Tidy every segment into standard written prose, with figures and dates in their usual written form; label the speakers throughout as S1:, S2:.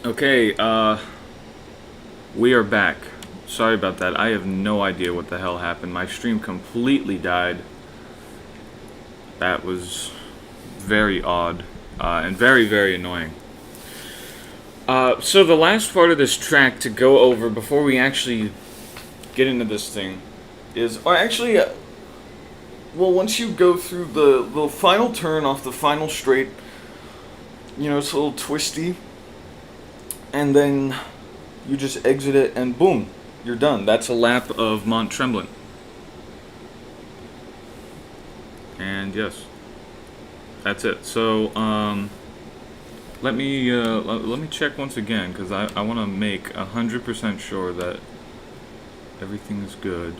S1: Okay, we are back. Sorry about that. I have no idea what the hell happened. My stream completely died. That was very odd, and very, very annoying. So the last part of this track to go over before we actually get into this thing is, or actually, well, once you go through the final turn off the final straight, you know, it's a little twisty, and then you just exit it and boom, you're done. That's a lap of Mont-Tremblant. And yes, that's it. So let me check once again, because I want to make 100% sure that everything is good.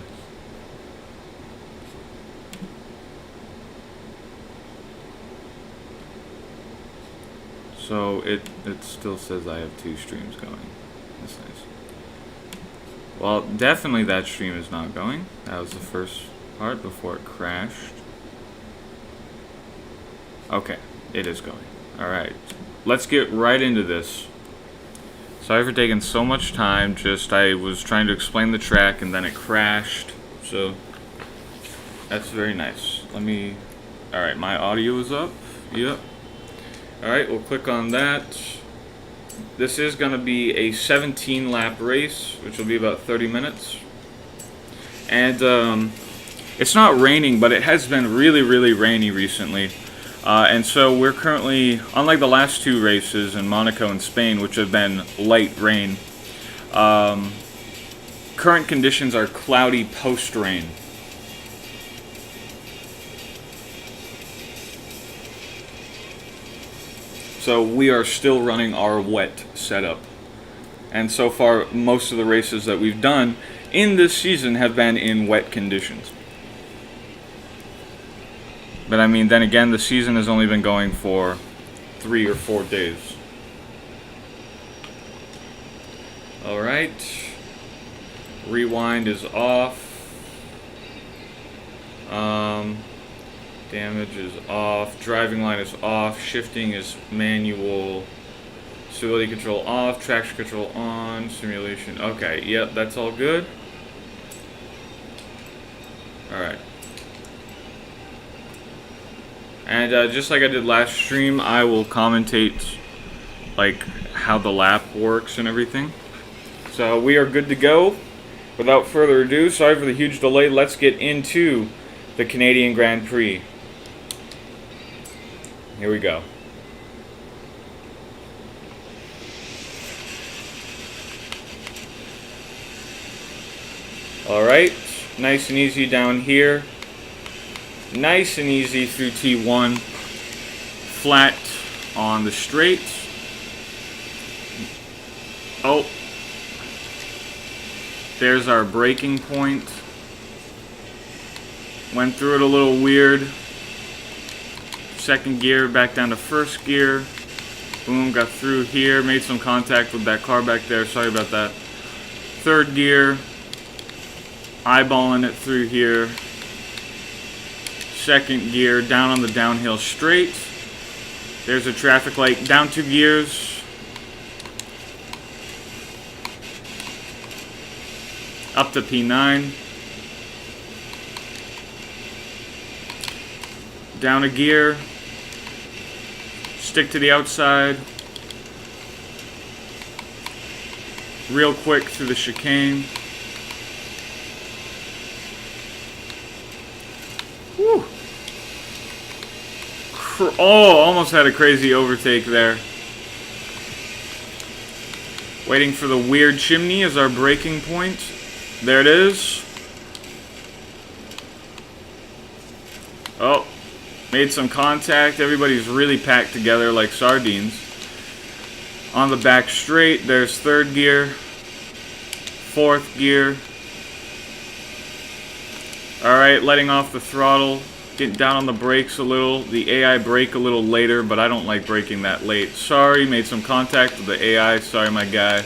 S1: So it still says I have 2 streams going. That's nice. Well, definitely that stream is not going. That was the first part before it crashed. Okay, it is going. Alright, let's get right into this. Sorry for taking so much time, I was trying to explain the track and then it crashed. So, that's very nice. Alright, my audio is up. Yep. Alright, we'll click on that. This is going to be a 17 lap race, which will be about 30 minutes. And it's not raining, but it has been really, really rainy recently. And so we're currently, unlike the last 2 races in Monaco and Spain, which have been light rain, current conditions are cloudy post-rain. So we are still running our wet setup. And so far, most of the races that we've done in this season have been in wet conditions. But I mean, then again, the season has only been going for 3 or 4 days. Alright. Rewind is off. Damage is off. Driving line is off. Shifting is manual. Stability control off. Traction control on. Simulation. Okay, yep, that's all good. Alright. And just like I did last stream, I will commentate like how the lap works and everything. So we are good to go. Without further ado, sorry for the huge delay, let's get into the Canadian Grand Prix. Here we go. Alright, nice and easy down here. Nice and easy through T1. Flat on the straights. Oh. There's our braking point. Went through it a little weird. Second gear back down to first gear. Boom, got through here. Made some contact with that car back there. Sorry about that. Third gear. Eyeballing it through here. Second gear, down on the downhill straight. There's a traffic light, down 2 gears. Up to P9. Down a gear. Stick to the outside. Real quick through the chicane. Whew. Oh, almost had a crazy overtake there. Waiting for the weird chimney as our braking point. There it is. Oh, made some contact. Everybody's really packed together like sardines. On the back straight, there's third gear. Fourth gear. Alright, letting off the throttle. Getting down on the brakes a little. The AI brake a little later, but I don't like braking that late. Sorry, made some contact with the AI. Sorry, my guy.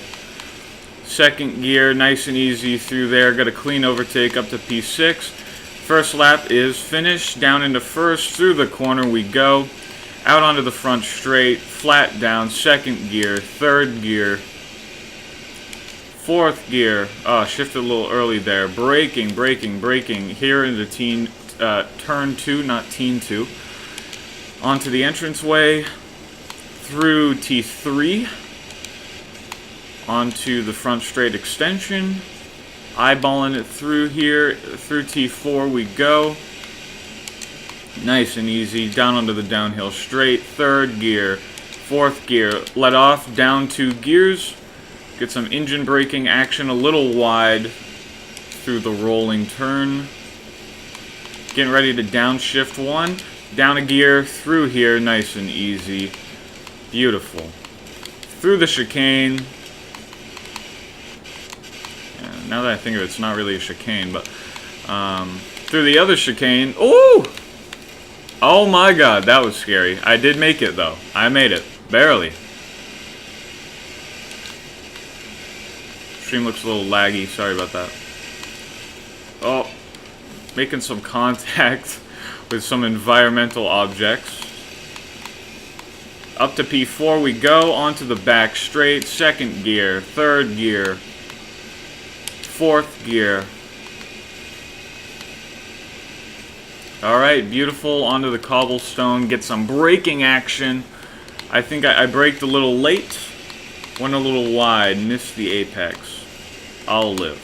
S1: Second gear, nice and easy through there. Got a clean overtake up to P6. First lap is finished. Down into first. Through the corner we go. Out onto the front straight, flat down, second gear, third gear, fourth gear. Oh, shifted a little early there. Braking here into turn 2, not teen 2. Onto the entranceway, through T3, onto the front straight extension, eyeballing it through here, through T4 we go. Nice and easy, down onto the downhill straight, third gear, fourth gear, let off, down 2 gears, get some engine braking action, a little wide through the rolling turn. Getting ready to downshift 1, down a gear, through here, nice and easy, beautiful. Through the chicane, and now that I think of it, it's not really a chicane, but through the other chicane, ooh! Oh my god, that was scary. I did make it though. I made it. Barely. Stream looks a little laggy. Sorry about that. Oh. Making some contact with some environmental objects. Up to P4 we go. Onto the back straight. Second gear. Third gear. Fourth gear. Alright, beautiful, onto the cobblestone, get some braking action. I think I braked a little late, went a little wide, missed the apex. I'll live.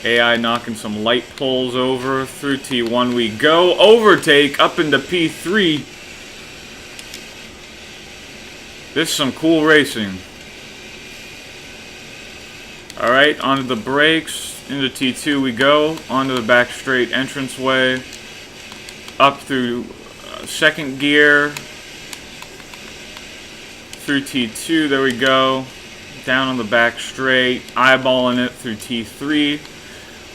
S1: AI knocking some light poles over, through T1 we go, overtake, up into P3. This is some cool racing. Alright, onto the brakes. Into T2 we go, onto the back straight entranceway, up through second gear, through T2, there we go, down on the back straight, eyeballing it through T3,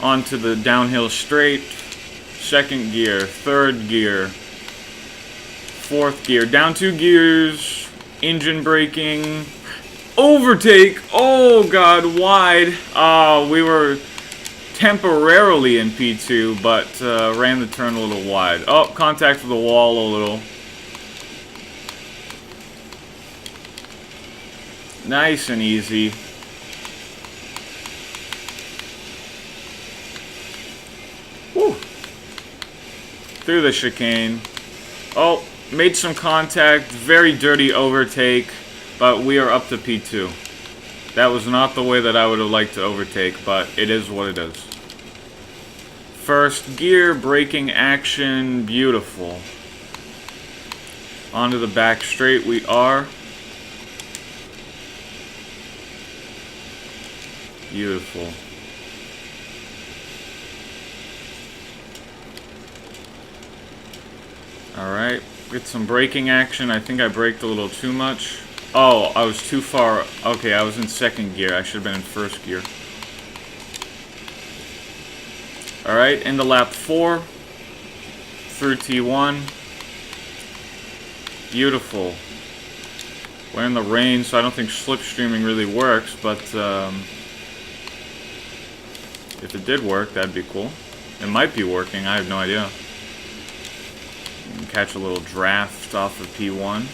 S1: onto the downhill straight, second gear, third gear, fourth gear, down 2 gears, engine braking, overtake, oh god, wide, we were temporarily in P2, but ran the turn a little wide. Oh, contact with the wall a little. Nice and easy. Whew. Through the chicane. Oh, made some contact. Very dirty overtake, but we are up to P2. That was not the way that I would have liked to overtake, but it is what it is. First gear, braking action, beautiful. Onto the back straight we are. Beautiful. Alright, get some braking action. I think I braked a little too much. Oh, I was too far. Okay, I was in second gear. I should have been in first gear. Alright, into lap 4. Through T1. Beautiful. We're in the rain, so I don't think slipstreaming really works, but if it did work, that'd be cool. It might be working, I have no idea. You can catch a little draft off of P1.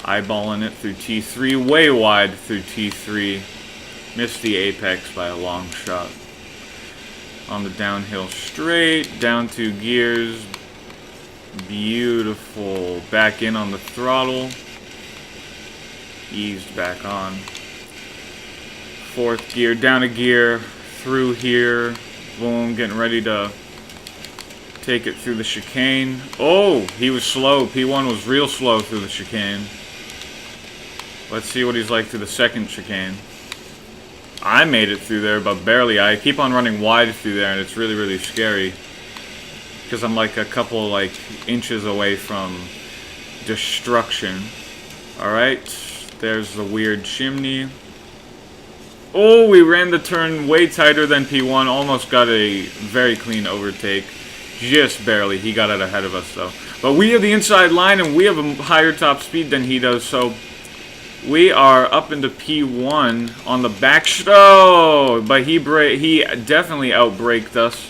S1: Eyeballing it through T3, way wide through T3. Missed the apex by a long shot. On the downhill straight, down 2 gears. Beautiful. Back in on the throttle. Eased back on. Fourth gear, down a gear, through here. Boom, getting ready to take it through the chicane. Oh, he was slow. P1 was real slow through the chicane. Let's see what he's like through the second chicane. I made it through there, but barely. I keep on running wide through there, and it's really, really scary. Because I'm like a couple, like, inches away from destruction. Alright, there's the weird chimney. Oh, we ran the turn way tighter than P1. Almost got a very clean overtake. Just barely. He got it ahead of us, though. But we have the inside line, and we have a higher top speed than he does, so We are up into P1 on the back. Oh, but he definitely outbraked us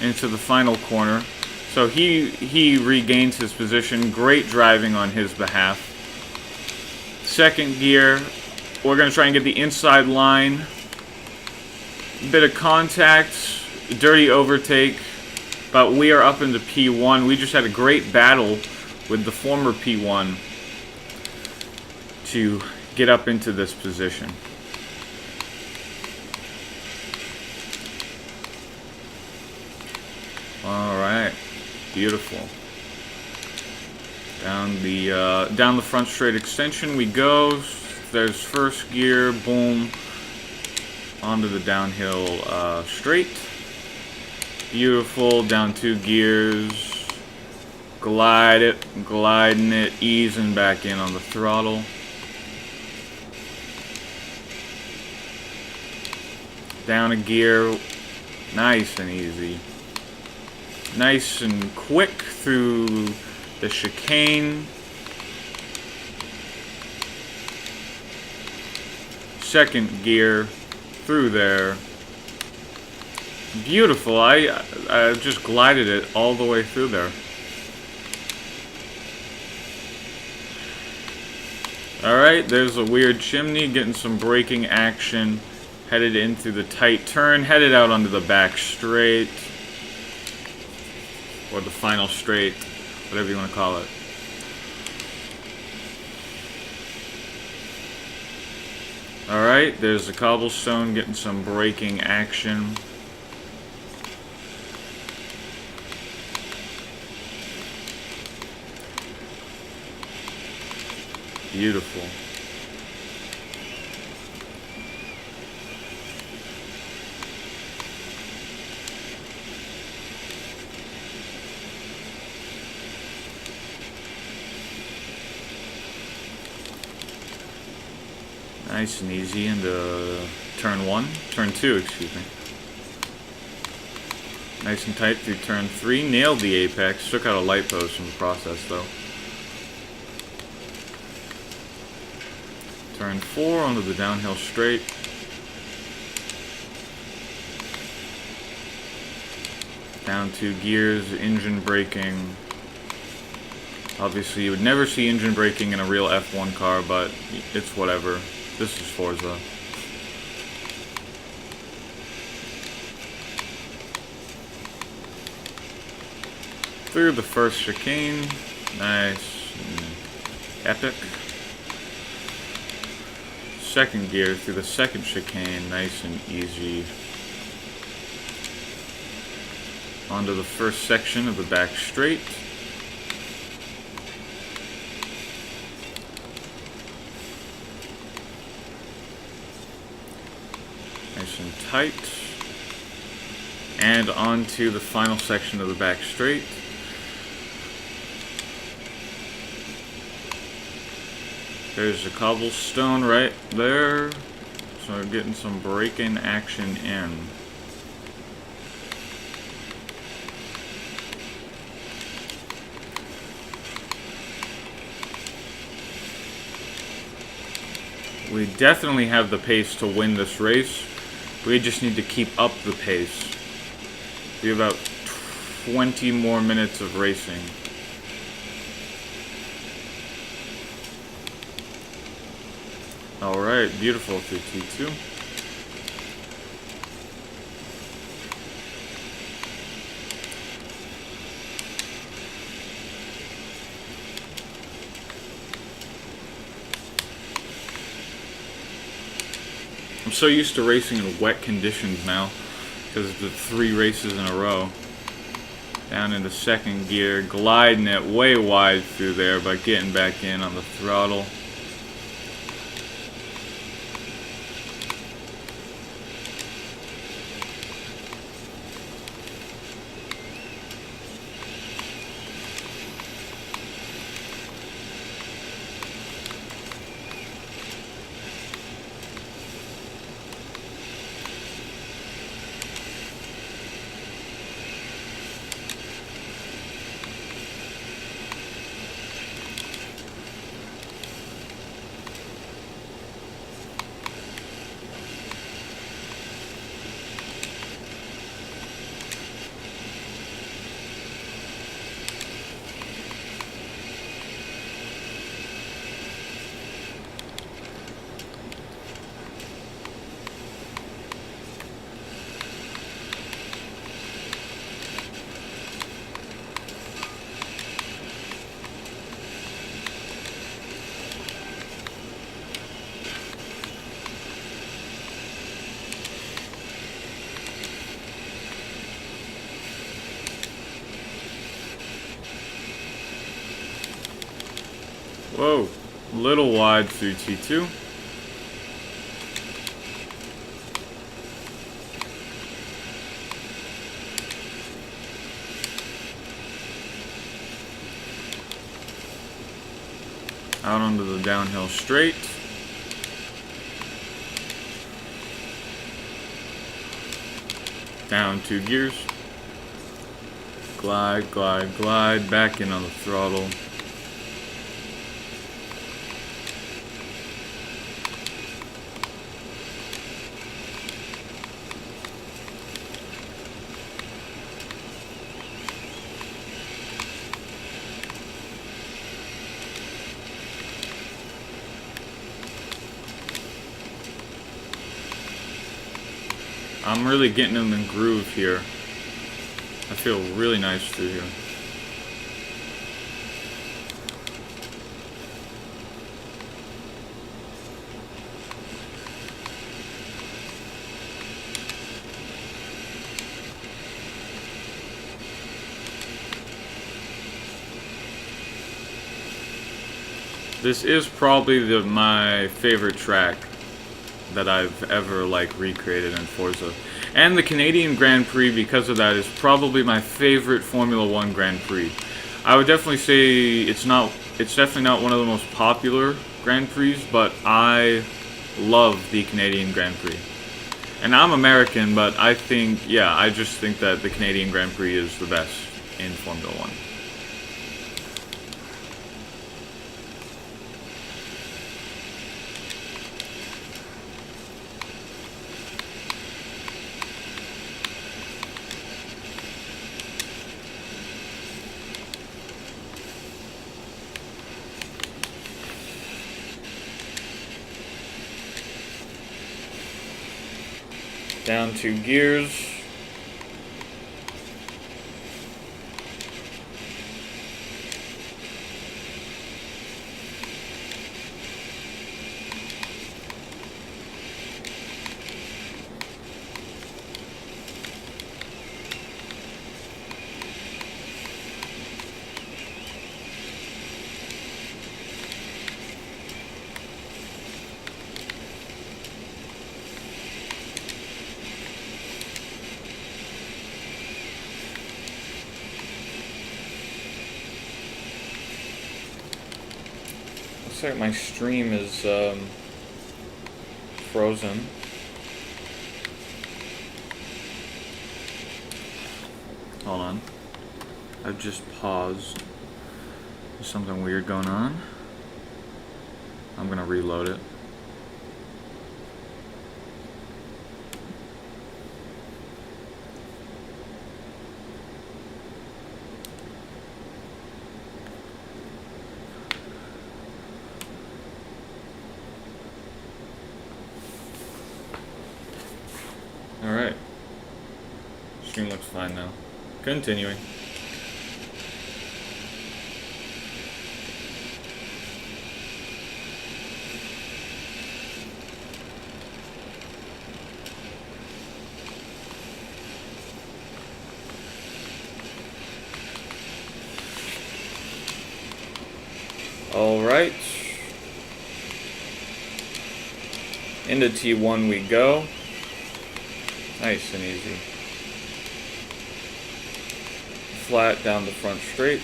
S1: into the final corner. So he regains his position. Great driving on his behalf. Second gear, we're going to try and get the inside line. Bit of contact, dirty overtake, but we are up into P1. We just had a great battle with the former P1 to get up into this position. All right, beautiful. Down the front straight extension we go. There's first gear, boom, onto the downhill straight. Beautiful, down 2 gears. Gliding it, easing back in on the throttle. Down a gear, nice and easy. Nice and quick through the chicane. Second gear through there. Beautiful. I just glided it all the way through there. Alright, there's a weird chimney, getting some braking action. Headed into the tight turn, headed out onto the back straight. Or the final straight, whatever you want to call it. Alright, there's the cobblestone, getting some braking action. Beautiful. Nice and easy into turn 2, excuse me. Nice and tight through turn 3. Nailed the apex. Took out a light post in the process though. Turn 4 onto the downhill straight. Down 2 gears, engine braking. Obviously you would never see engine braking in a real F1 car, but it's whatever. This is Forza. Through the first chicane. Nice and epic. Second gear through the second chicane. Nice and easy. Onto the first section of the back straight. Nice and tight. And onto the final section of the back straight. There's the cobblestone right there. So we're getting some braking action in. We definitely have the pace to win this race. We just need to keep up the pace. We have about 20 more minutes of racing. Alright, beautiful through T2. I'm so used to racing in wet conditions now because of the 3 races in a row. Down into second gear, gliding it way wide through there, but getting back in on the throttle. Whoa, a little wide through T2. Out onto the downhill straight. Down 2 gears. Glide, glide, glide. Back in on the throttle. I'm really getting in the groove here. I feel really nice through here. This is probably my favorite track that I've ever recreated in Forza. And the Canadian Grand Prix, because of that, is probably my favorite Formula 1 Grand Prix. I would definitely say it's definitely not one of the most popular Grand Prix, but I love the Canadian Grand Prix. And I'm American, but I just think that the Canadian Grand Prix is the best in Formula 1. Down 2 gears. Looks like my stream is frozen. Hold on. I've just paused. There's something weird going on. I'm gonna reload it. Alright. Stream looks fine now. Continuing. Alright. Into T1 we go. Nice and easy. Flat down the front straight.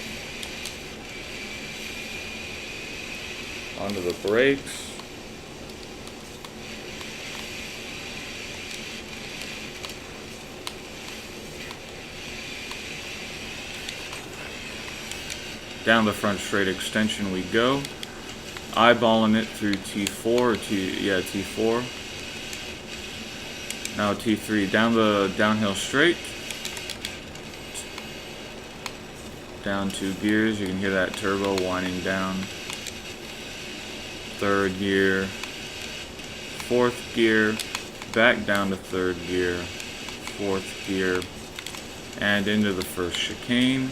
S1: Onto the brakes. Down the front straight extension we go. Eyeballing it through T4 T4. Now T3, down the downhill straight. Down 2 gears, you can hear that turbo winding down. 3rd gear, 4th gear, back down to 3rd gear, 4th gear, and into the first chicane.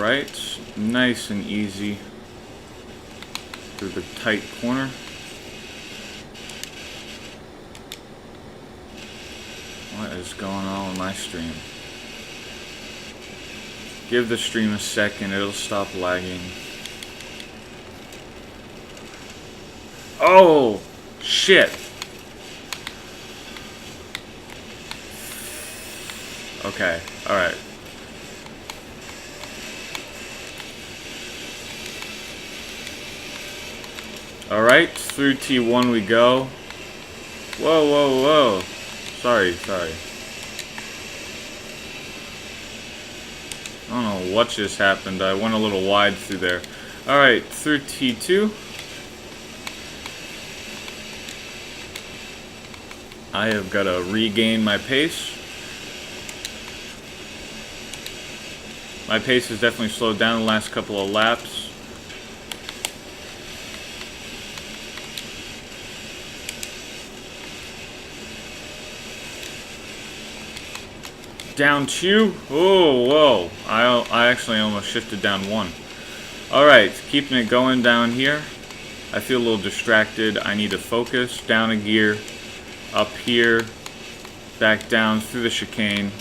S1: Alright, nice and easy through the tight corner. What is going on with my stream? Give the stream a second, it'll stop lagging. Oh, shit. Okay, alright. Alright, through T1 we go. Whoa, whoa, whoa. Sorry. I don't know what just happened. I went a little wide through there. Alright, through T2. I have got to regain my pace. My pace has definitely slowed down the last couple of laps. Down 2. Oh, whoa. I actually almost shifted down 1. Alright, keeping it going down here. I feel a little distracted. I need to focus. Down a gear. Up here. Back down through the chicane.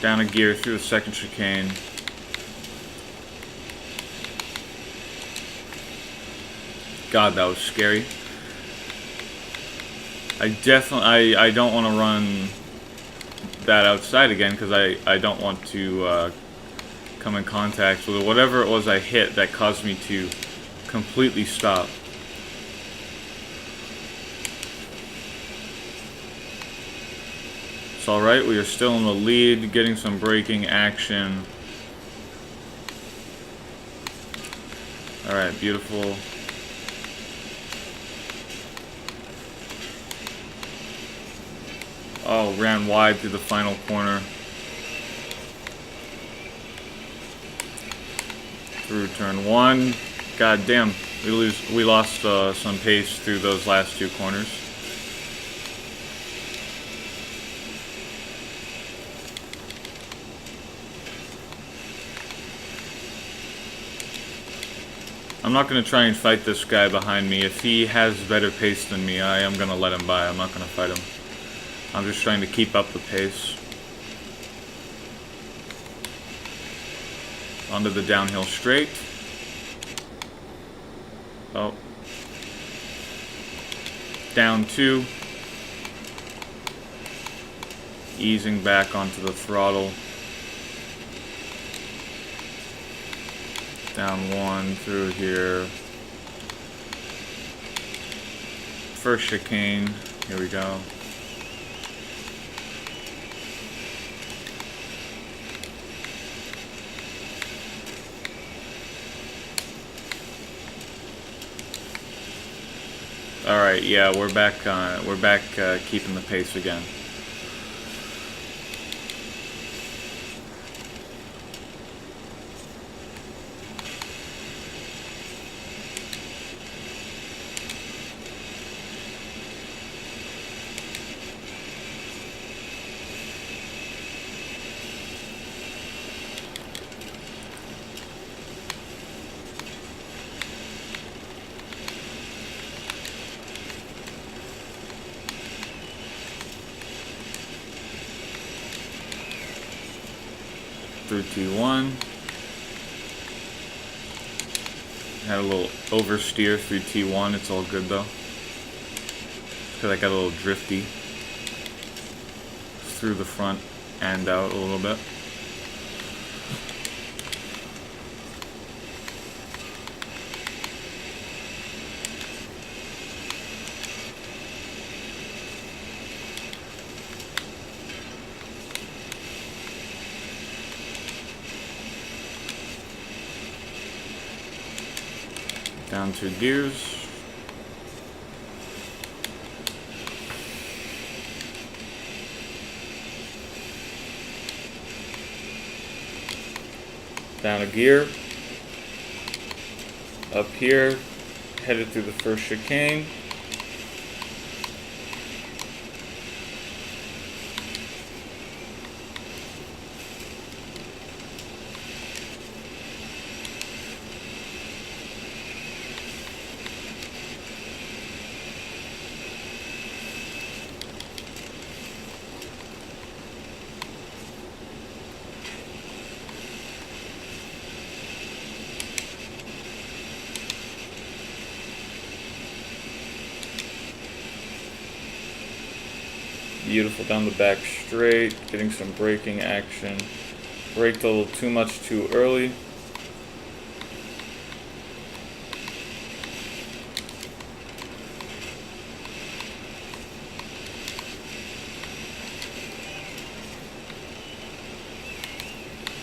S1: Down a gear through the second chicane. God, that was scary. I don't want to run that outside again because I don't want to come in contact with whatever it was I hit that caused me to completely stop. It's alright, we are still in the lead, getting some braking action. Alright, beautiful. Oh, ran wide through the final corner. Through turn 1. God damn, we lost some pace through those last 2 corners. I'm not going to try and fight this guy behind me. If he has better pace than me, I am going to let him by. I'm not going to fight him. I'm just trying to keep up the pace. Onto the downhill straight. Oh. Down 2. Easing back onto the throttle. Down 1 through here. First chicane. Here we go. Alright, yeah, we're back keeping the pace again. Through T1. Had a little oversteer through T1. It's all good though. Because I got a little drifty through the front and out a little bit. Down 2 gears. Down a gear. Up here. Headed through the first chicane. Beautiful down the back straight, getting some braking action. Braked a little too much too early.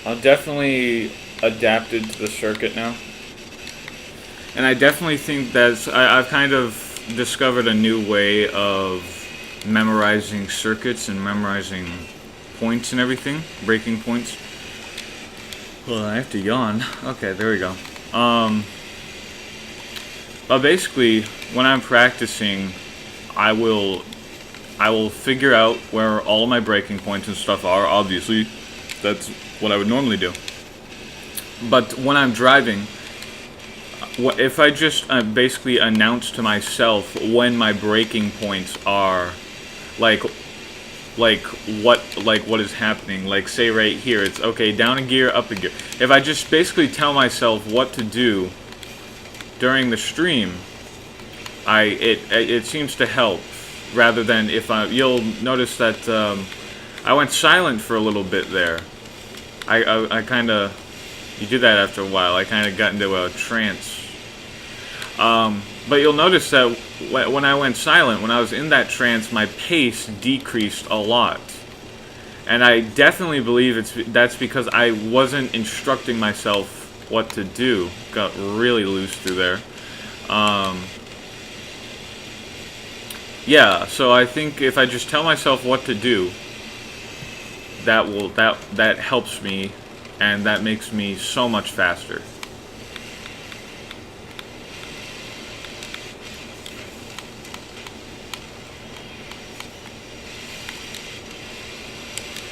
S1: I've definitely adapted to the circuit now. And I definitely think I've kind of discovered a new way of memorizing circuits and memorizing points and everything, braking points. Well, I have to yawn. Okay, there we go. But basically, when I'm practicing, I will figure out where all my braking points and stuff are. Obviously, that's what I would normally do. But when I'm driving, if I just basically announce to myself when my braking points are, like what is happening, like say right here, it's okay, down a gear, up a gear. If I just basically tell myself what to do during the stream, it seems to help, rather than if you'll notice that I went silent for a little bit there. I kind of, you do that after a while. I kind of got into a trance. But you'll notice that when I went silent, when I was in that trance, my pace decreased a lot. And I definitely believe that's because I wasn't instructing myself what to do. Got really loose through there. Yeah, so I think if I just tell myself what to do, that helps me, and that makes me so much faster.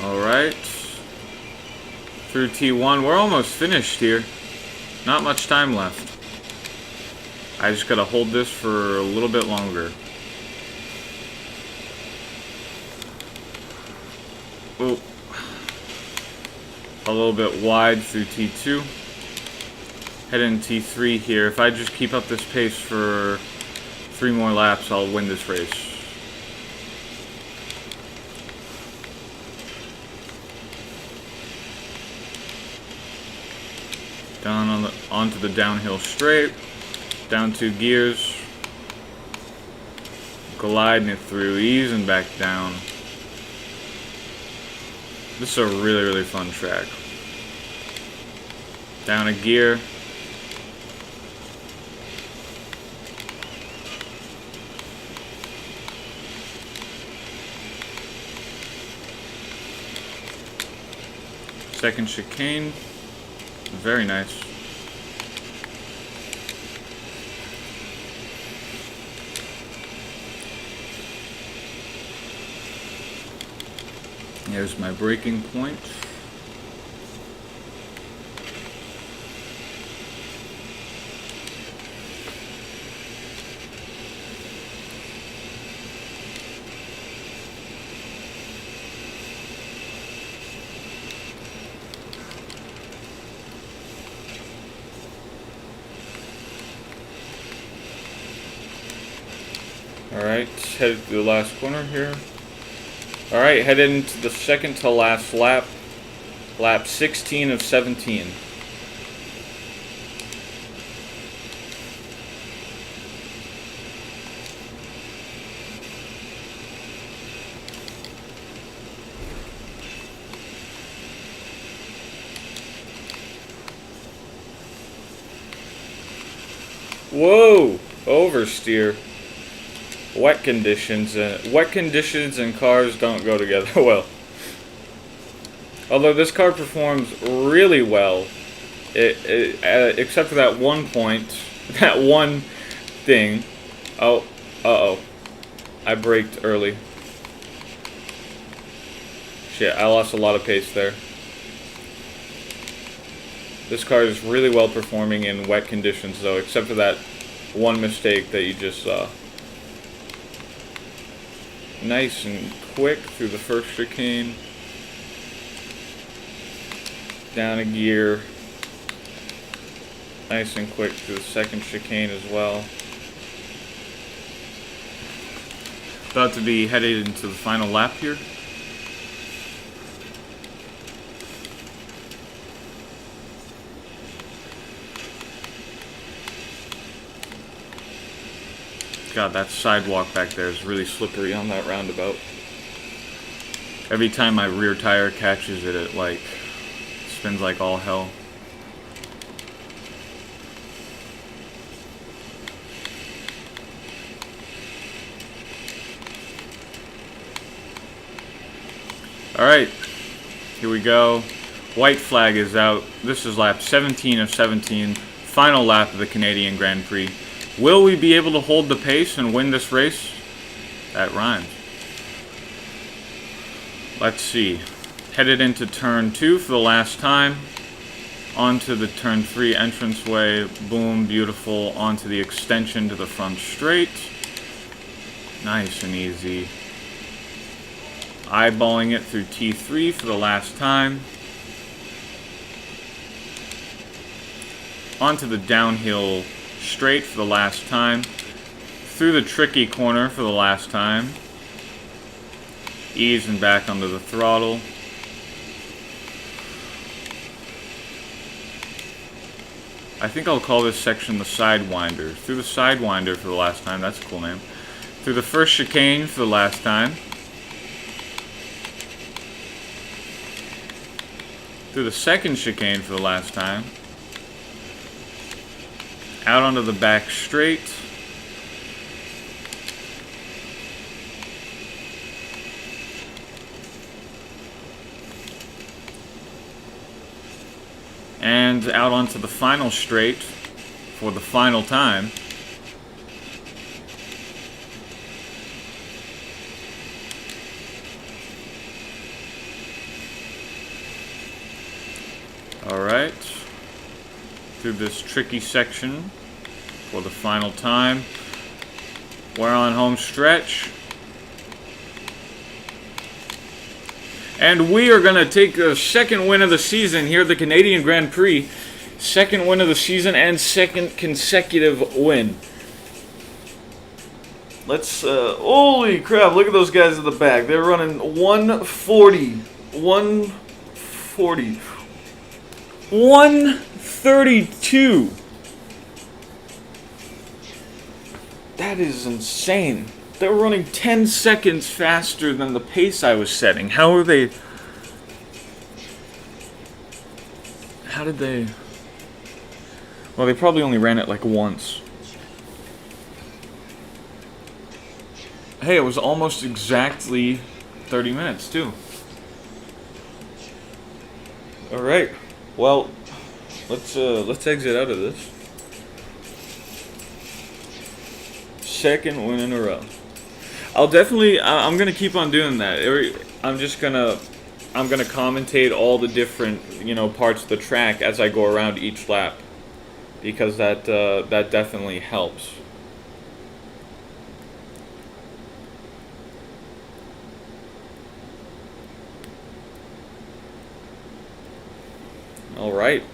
S1: Alright, through T1, we're almost finished here. Not much time left. I just gotta hold this for a little bit longer. Oh, a little bit wide through T2. Head in T3 here. If I just keep up this pace for 3 more laps, I'll win this race. Down onto the downhill straight, down 2 gears, gliding it through, easing back down. This is a really, really fun track. Down a gear. Second chicane. Very nice. Here's my braking point. Alright, headed to the last corner here. Alright, headed into the second to last lap. Lap 16 of 17. Whoa! Oversteer. Wet conditions and cars don't go together well. Although this car performs really well, except for that one point, that one thing. Oh, uh-oh. I braked early. Shit, I lost a lot of pace there. This car is really well performing in wet conditions though, except for that one mistake that you just saw. Nice and quick through the first chicane. Down a gear. Nice and quick through the second chicane as well. About to be headed into the final lap here. God, that sidewalk back there is really slippery on that roundabout. Every time my rear tire catches it, it like spins like all hell. Alright, here we go. White flag is out. This is lap 17 of 17. Final lap of the Canadian Grand Prix. Will we be able to hold the pace and win this race? That rhymes. Let's see. Headed into turn 2 for the last time. Onto the turn 3 entranceway. Boom, beautiful. Onto the extension to the front straight. Nice and easy. Eyeballing it through T3 for the last time. Onto the downhill straight for the last time. Through the tricky corner for the last time. Ease and back onto the throttle. I think I'll call this section the Sidewinder. Through the Sidewinder for the last time. That's a cool name. Through the first chicane for the last time. Through the second chicane for the last time. Out onto the back straight. And out onto the final straight for the final time. Alright. Through this tricky section for the final time. We're on home stretch. And we are going to take the second win of the season here at the Canadian Grand Prix. Second win of the season and second consecutive win. Let's, holy crap, look at those guys at the back. They're running 140, 132. That is insane. They're running 10 seconds faster than the pace I was setting. How did they... Well, they probably only ran it like once. Hey, it was almost exactly 30 minutes, too. Alright. Well, let's exit out of this. Second win in a row. I'm gonna keep on doing that. I'm gonna commentate all the different, parts of the track as I go around each lap, because that definitely helps. All right.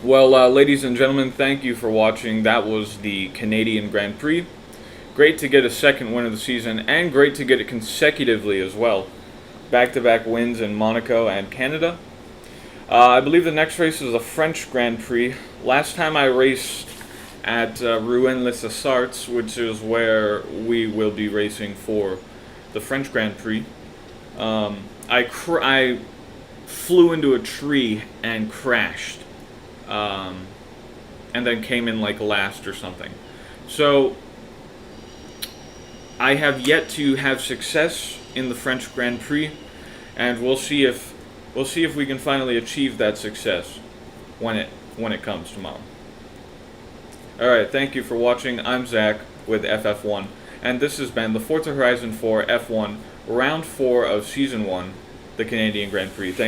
S1: Well, ladies and gentlemen, thank you for watching. That was the Canadian Grand Prix. Great to get a second win of the season, and great to get it consecutively as well. Back-to-back wins in Monaco and Canada. I believe the next race is the French Grand Prix. Last time I raced at Rouen-les-Essarts, which is where we will be racing for the French Grand Prix. I flew into a tree and crashed. And then came in like last or something. So I have yet to have success in the French Grand Prix, and we'll see if we can finally achieve that success when it comes tomorrow. All right, thank you for watching. I'm Zach with FF1, and this has been the Forza Horizon 4 F1 Round 4 of Season 1, the Canadian Grand Prix.